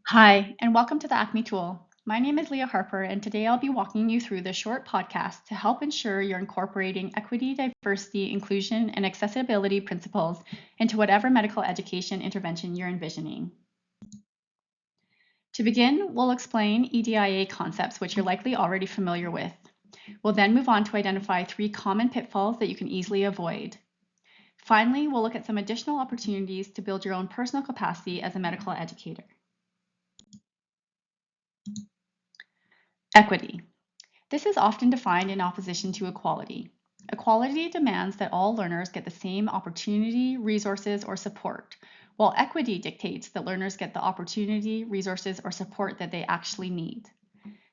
Hi, and welcome to the Acme Tool. My name is Leah Harper, and today I'll be walking you through this short podcast to help ensure you're incorporating equity, diversity, inclusion, and accessibility principles into whatever medical education intervention you're envisioning. To begin, we'll explain EDIA concepts, which you're likely already familiar with. We'll then move on to identify 3 common pitfalls that you can easily avoid. Finally, we'll look at some additional opportunities to build your own personal capacity as a medical educator. Equity. This is often defined in opposition to equality. Equality demands that all learners get the same opportunity, resources, or support, while equity dictates that learners get the opportunity, resources, or support that they actually need.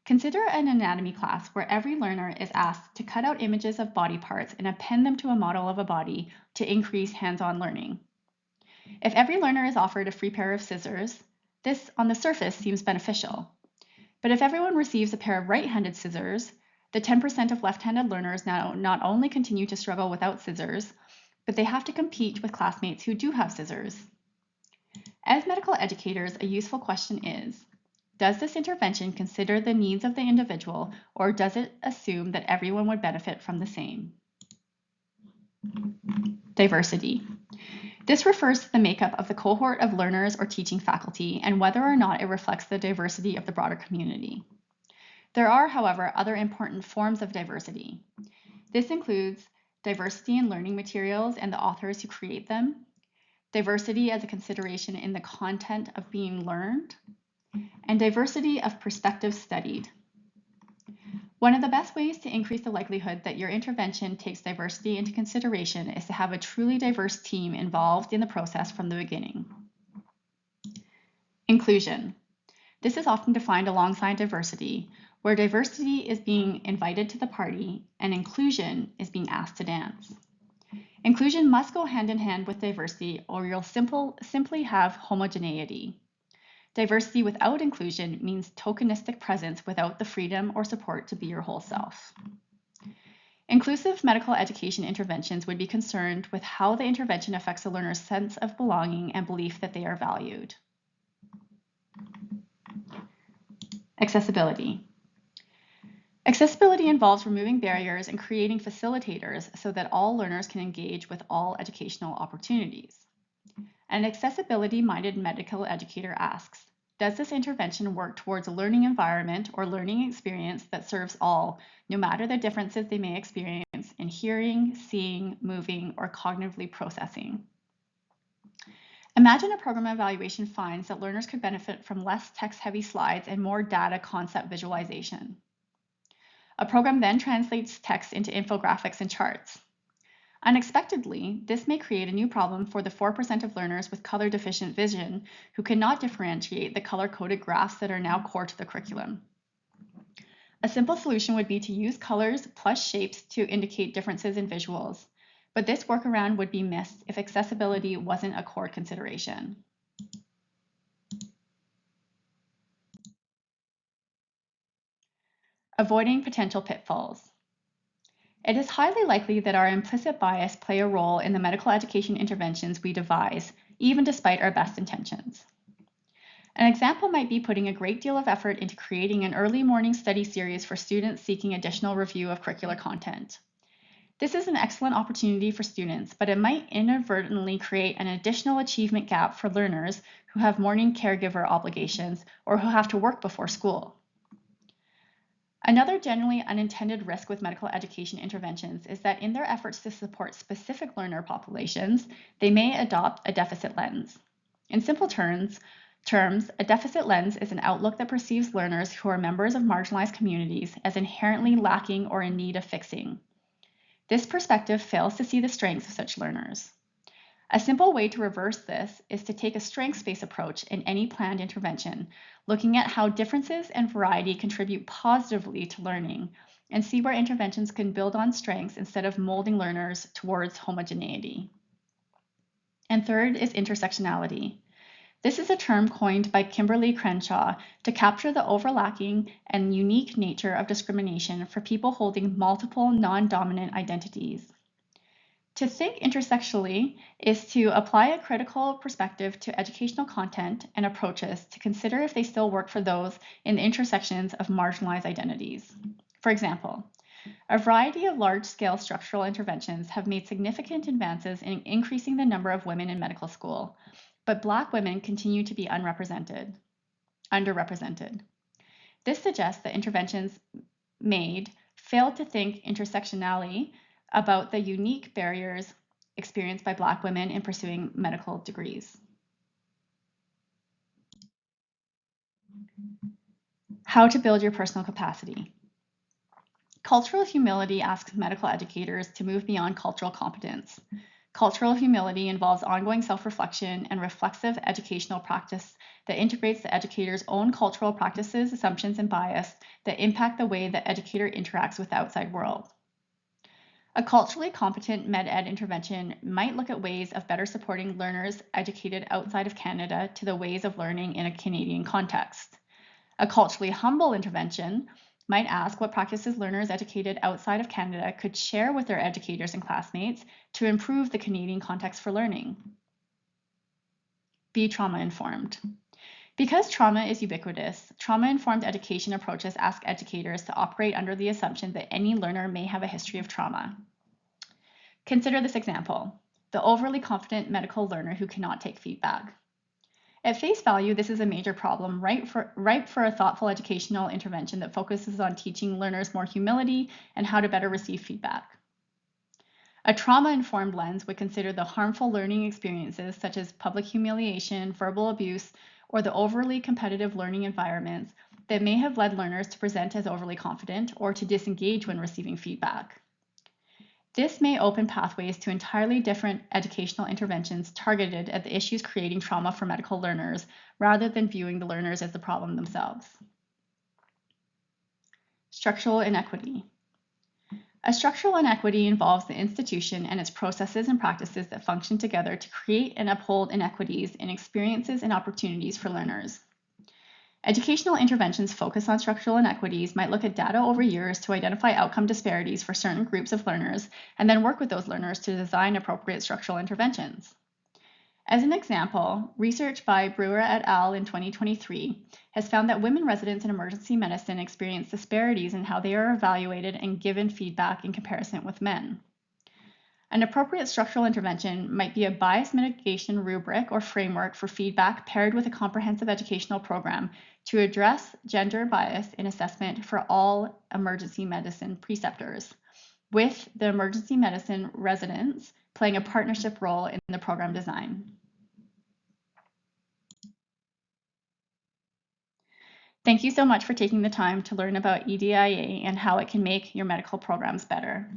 Consider an anatomy class where every learner is asked to cut out images of body parts and append them to a model of a body to increase hands-on learning. If every learner is offered a free pair of scissors, this on the surface seems beneficial. But if everyone receives a pair of right-handed scissors, the 10% of left-handed learners now not only continue to struggle without scissors, but they have to compete with classmates who do have scissors. As medical educators, a useful question is, does this intervention consider the needs of the individual, or does it assume that everyone would benefit from the same? Diversity. This refers to the makeup of the cohort of learners or teaching faculty and whether or not it reflects the diversity of the broader community. There are, however, other important forms of diversity. This includes diversity in learning materials and the authors who create them, diversity as a consideration in the content of being learned, and diversity of perspectives studied. One of the best ways to increase the likelihood that your intervention takes diversity into consideration is to have a truly diverse team involved in the process from the beginning. Inclusion. This is often defined alongside diversity, where diversity is being invited to the party and inclusion is being asked to dance. Inclusion must go hand in hand with diversity, or you'll simply have homogeneity. Diversity without inclusion means tokenistic presence without the freedom or support to be your whole self. Inclusive medical education interventions would be concerned with how the intervention affects a learner's sense of belonging and belief that they are valued. Accessibility. Accessibility involves removing barriers and creating facilitators so that all learners can engage with all educational opportunities. An accessibility-minded medical educator asks, does this intervention work towards a learning environment or learning experience that serves all, no matter the differences they may experience in hearing, seeing, moving, or cognitively processing? Imagine a program evaluation finds that learners could benefit from less text-heavy slides and more data concept visualization. A program then translates text into infographics and charts. Unexpectedly, this may create a new problem for the 4% of learners with color deficient vision who cannot differentiate the color-coded graphs that are now core to the curriculum. A simple solution would be to use colors plus shapes to indicate differences in visuals, but this workaround would be missed if accessibility wasn't a core consideration. Avoiding potential pitfalls. It is highly likely that our implicit bias play a role in the medical education interventions we devise, even despite our best intentions. An example might be putting a great deal of effort into creating an early morning study series for students seeking additional review of curricular content. This is an excellent opportunity for students, but it might inadvertently create an additional achievement gap for learners who have morning caregiver obligations or who have to work before school. Another generally unintended risk with medical education interventions is that in their efforts to support specific learner populations, they may adopt a deficit lens. In simple terms, a deficit lens is an outlook that perceives learners who are members of marginalized communities as inherently lacking or in need of fixing. This perspective fails to see the strengths of such learners. A simple way to reverse this is to take a strengths-based approach in any planned intervention, looking at how differences and variety contribute positively to learning, and see where interventions can build on strengths instead of molding learners towards homogeneity. And third is intersectionality. This is a term coined by Kimberly Crenshaw to capture the overlapping and unique nature of discrimination for people holding multiple non-dominant identities. To think intersectionally is to apply a critical perspective to educational content and approaches to consider if they still work for those in the intersections of marginalized identities. For example, a variety of large-scale structural interventions have made significant advances in increasing the number of women in medical school, but Black women continue to be underrepresented. This suggests that interventions made failed to think intersectionally about the unique barriers experienced by Black women in pursuing medical degrees. How to build your personal capacity. Cultural humility asks medical educators to move beyond cultural competence. Cultural humility involves ongoing self-reflection and reflexive educational practice that integrates the educator's own cultural practices, assumptions, and bias that impact the way the educator interacts with the outside world. A culturally competent med-ed intervention might look at ways of better supporting learners educated outside of Canada to the ways of learning in a Canadian context. A culturally humble intervention might ask what practices learners educated outside of Canada could share with their educators and classmates to improve the Canadian context for learning. Be trauma-informed. Because trauma is ubiquitous, trauma-informed education approaches ask educators to operate under the assumption that any learner may have a history of trauma. Consider this example: the overly confident medical learner who cannot take feedback. At face value, this is a major problem, ripe for a thoughtful educational intervention that focuses on teaching learners more humility and how to better receive feedback. A trauma-informed lens would consider the harmful learning experiences such as public humiliation, verbal abuse, or the overly competitive learning environments that may have led learners to present as overly confident or to disengage when receiving feedback. This may open pathways to entirely different educational interventions targeted at the issues creating trauma for medical learners, rather than viewing the learners as the problem themselves. Structural inequity. A structural inequity involves the institution and its processes and practices that function together to create and uphold inequities in experiences and opportunities for learners. Educational interventions focused on structural inequities might look at data over years to identify outcome disparities for certain groups of learners and then work with those learners to design appropriate structural interventions. As an example, research by Brewer et al. In 2023 has found that women residents in emergency medicine experience disparities in how they are evaluated and given feedback in comparison with men. An appropriate structural intervention might be a bias mitigation rubric or framework for feedback paired with a comprehensive educational program to address gender bias in assessment for all emergency medicine preceptors, with the emergency medicine residents playing a partnership role in the program design. Thank you so much for taking the time to learn about EDIA and how it can make your medical programs better.